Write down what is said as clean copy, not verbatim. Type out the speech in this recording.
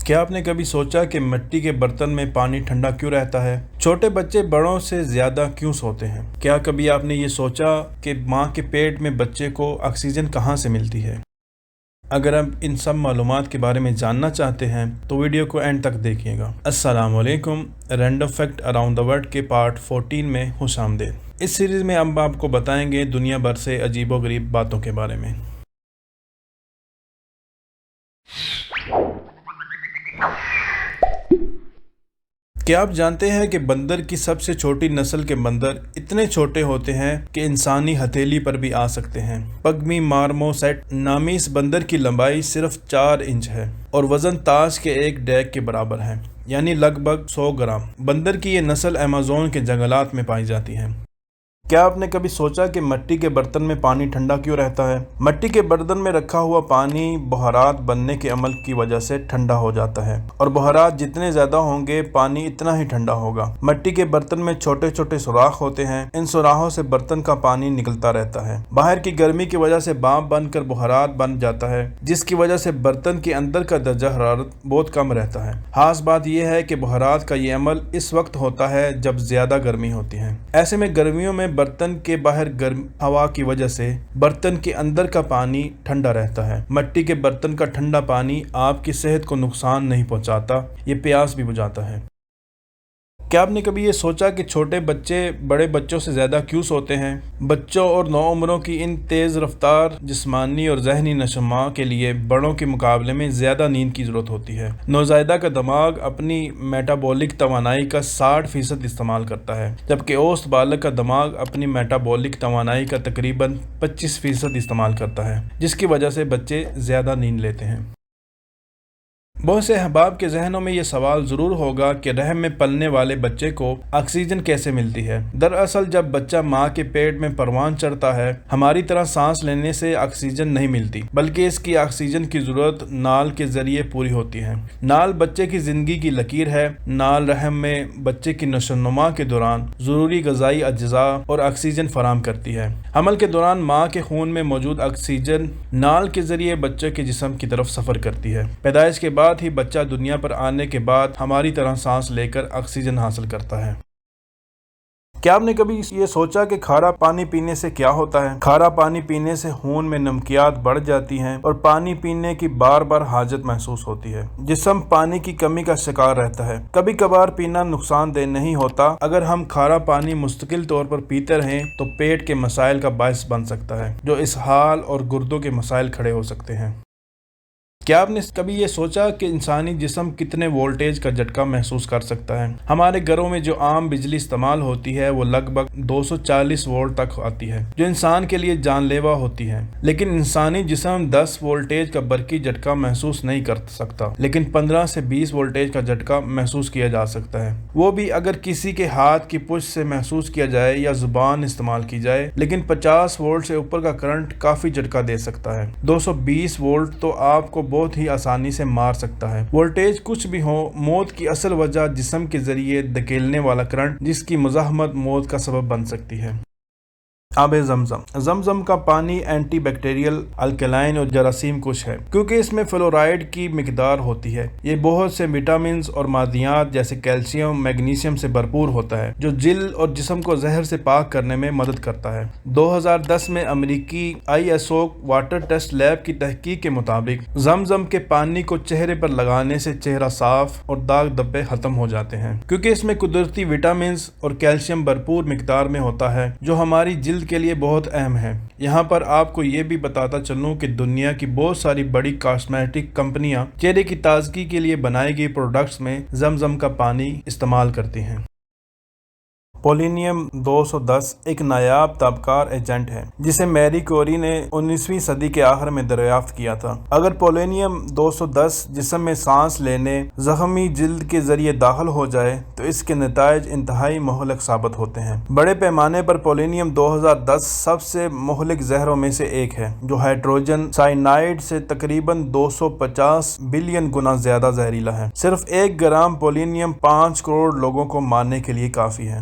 کیا آپ نے کبھی سوچا کہ مٹی کے برتن میں پانی ٹھنڈا کیوں رہتا ہے؟ چھوٹے بچے بڑوں سے زیادہ کیوں سوتے ہیں؟ کیا کبھی آپ نے یہ سوچا کہ ماں کے پیٹ میں بچے کو آکسیجن کہاں سے ملتی ہے؟ اگر آپ ان سب معلومات کے بارے میں جاننا چاہتے ہیں تو ویڈیو کو اینڈ تک دیکھیے گا۔ السلام علیکم، random fact around the world کے پارٹ 14 میں خوش آمدید۔ اس سیریز میں ہم آپ کو بتائیں گے دنیا بھر سے عجیب و غریب باتوں کے بارے میں۔ کیا آپ جانتے ہیں کہ بندر کی سب سے چھوٹی نسل کے بندر اتنے چھوٹے ہوتے ہیں کہ انسانی ہتھیلی پر بھی آ سکتے ہیں؟ پگمی مارموسیٹ نامی اس بندر کی لمبائی صرف 4 انچ ہے اور وزن تاش کے ایک ڈیک کے برابر ہے، یعنی لگ بھگ 100 گرام۔ بندر کی یہ نسل ایمیزون کے جنگلات میں پائی جاتی ہے۔ کیا آپ نے کبھی سوچا کہ مٹی کے برتن میں پانی ٹھنڈا کیوں رہتا ہے؟ مٹی کے برتن میں رکھا ہوا پانی بخارات بننے کے عمل کی وجہ سے ٹھنڈا ہو جاتا ہے، اور بخارات جتنے زیادہ ہوں گے پانی اتنا ہی ٹھنڈا ہوگا۔ مٹی کے برتن میں چھوٹے چھوٹے سوراخ ہوتے ہیں، ان سوراخوں سے برتن کا پانی نکلتا رہتا ہے۔ باہر کی گرمی کی وجہ سے بھاپ بن کر بخارات بن جاتا ہے، جس کی وجہ سے برتن کے اندر کا درجہ حرارت بہت کم رہتا ہے۔ خاص بات یہ ہے کہ بخارات کا یہ عمل اس وقت ہوتا ہے جب زیادہ گرمی ہوتی ہے۔ ایسے میں گرمیوں میں برتن کے باہر گرم ہوا کی وجہ سے برتن کے اندر کا پانی ٹھنڈا رہتا ہے۔ مٹی کے برتن کا ٹھنڈا پانی آپ کی صحت کو نقصان نہیں پہنچاتا، یہ پیاس بھی بجھاتا ہے۔ کیا آپ نے کبھی یہ سوچا کہ چھوٹے بچے بڑے بچوں سے زیادہ کیوں سوتے ہیں؟ بچوں اور نوعمروں کی ان تیز رفتار جسمانی اور ذہنی نشوونما کے لیے بڑوں کے مقابلے میں زیادہ نیند کی ضرورت ہوتی ہے۔ نوزائیدہ کا دماغ اپنی میٹابولک توانائی کا 60% استعمال کرتا ہے، جبکہ اوسط بالغ کا دماغ اپنی میٹابولک توانائی کا تقریباً 25% استعمال کرتا ہے، جس کی وجہ سے بچے زیادہ نیند لیتے ہیں۔ بہت سے احباب کے ذہنوں میں یہ سوال ضرور ہوگا کہ رحم میں پلنے والے بچے کو آکسیجن کیسے ملتی ہے؟ دراصل جب بچہ ماں کے پیٹ میں پروان چڑھتا ہے، ہماری طرح سانس لینے سے آکسیجن نہیں ملتی، بلکہ اس کی آکسیجن کی ضرورت نال کے ذریعے پوری ہوتی ہے۔ نال بچے کی زندگی کی لکیر ہے۔ نال رحم میں بچے کی نشو و نما کے دوران ضروری غذائی اجزاء اور آکسیجن فراہم کرتی ہے۔ حمل کے دوران ماں کے خون میں موجود آکسیجن نال کے ذریعے بچے کے جسم کی طرف سفر کرتی ہے۔ پیدائش کے بعد ہی بچہ دنیا پر آنے کے بعد ہماری طرح سانس لے کر آکسیجن حاصل کرتا ہے۔ کیا آپ نے کبھی یہ سوچا کہ کھارا پانی پینے سے کیا ہوتا ہے؟ کھارا پانی پینے سے خون میں نمکیات بڑھ جاتی ہیں اور پانی پینے کی بار بار حاجت محسوس ہوتی ہے۔ جسم پانی کی کمی کا شکار رہتا ہے۔ کبھی کبھار پینا نقصان دہ نہیں ہوتا۔ اگر ہم کھارا پانی مستقل طور پر پیتے رہیں تو پیٹ کے مسائل کا باعث بن سکتا ہے، جو اسہال اور گردوں کے مسائل کھڑے ہو سکتے ہیں۔ کیا آپ نے کبھی یہ سوچا کہ انسانی جسم کتنے وولٹیج کا جھٹکا محسوس کر سکتا ہے؟ ہمارے گھروں میں جو عام بجلی استعمال ہوتی ہے وہ لگ بھگ 240 وولٹ تک آتی ہے، جو انسان کے لیے جان لیوا ہوتی ہے۔ لیکن انسانی جسم 10 وولٹیج کا برقی جھٹکا محسوس نہیں کر سکتا، لیکن 15 سے 20 وولٹیج کا جھٹکا محسوس کیا جا سکتا ہے، وہ بھی اگر کسی کے ہاتھ کی پشت سے محسوس کیا جائے یا زبان استعمال کی جائے۔ لیکن 50 وولٹ سے اوپر کا کرنٹ کافی جھٹکا دے سکتا ہے۔ 220 وولٹ تو آپ کو بہت ہی آسانی سے مار سکتا ہے۔ وولٹیج کچھ بھی ہو، موت کی اصل وجہ جسم کے ذریعے دھکیلنے والا کرنٹ، جس کی مزاحمت موت کا سبب بن سکتی ہے۔ آب زمزم۔ زمزم کا پانی اینٹی بیکٹیریل، الکلائن اور جراثیم کش ہے، کیونکہ اس میں فلورائڈ کی مقدار ہوتی ہے۔ یہ بہت سے وٹامنز اور معدنیات جیسے کیلشیم، میگنیشیم سے بھرپور ہوتا ہے، جو جلد اور جسم کو زہر سے پاک کرنے میں مدد کرتا ہے۔ 2010 میں امریکی ISO واٹر ٹیسٹ لیب کی تحقیق کے مطابق زمزم کے پانی کو چہرے پر لگانے سے چہرہ صاف اور داغ دھبے ختم ہو جاتے ہیں، کیونکہ اس میں قدرتی وٹامنز اور کیلشیم بھرپور مقدار میں ہوتا ہے، جو ہماری جلد کے لیے بہت اہم ہے۔ یہاں پر آپ کو یہ بھی بتاتا چلوں کہ دنیا کی بہت ساری بڑی کاسمیٹک کمپنیاں چہرے کی تازگی کے لیے بنائی گئی پروڈکٹس میں زمزم کا پانی استعمال کرتی ہیں۔ پولینیم 210 ایک نایاب تابکار ایجنٹ ہے جسے میری کیوری نے 19ویں صدی کے آخر میں دریافت کیا تھا۔ اگر پولینیم 210 جسم میں سانس لینے زخمی جلد کے ذریعے داخل ہو جائے تو اس کے نتائج انتہائی مہلک ثابت ہوتے ہیں۔ بڑے پیمانے پر پولینیم 210 سب سے مہلک زہروں میں سے ایک ہے، جو ہائیڈروجن سائنائڈ سے تقریباً 250 بلین گنا زیادہ زہریلا ہے۔ صرف 1 گرام پولینیم 5 کروڑ لوگوں کو مارنے کے لیے کافی ہے۔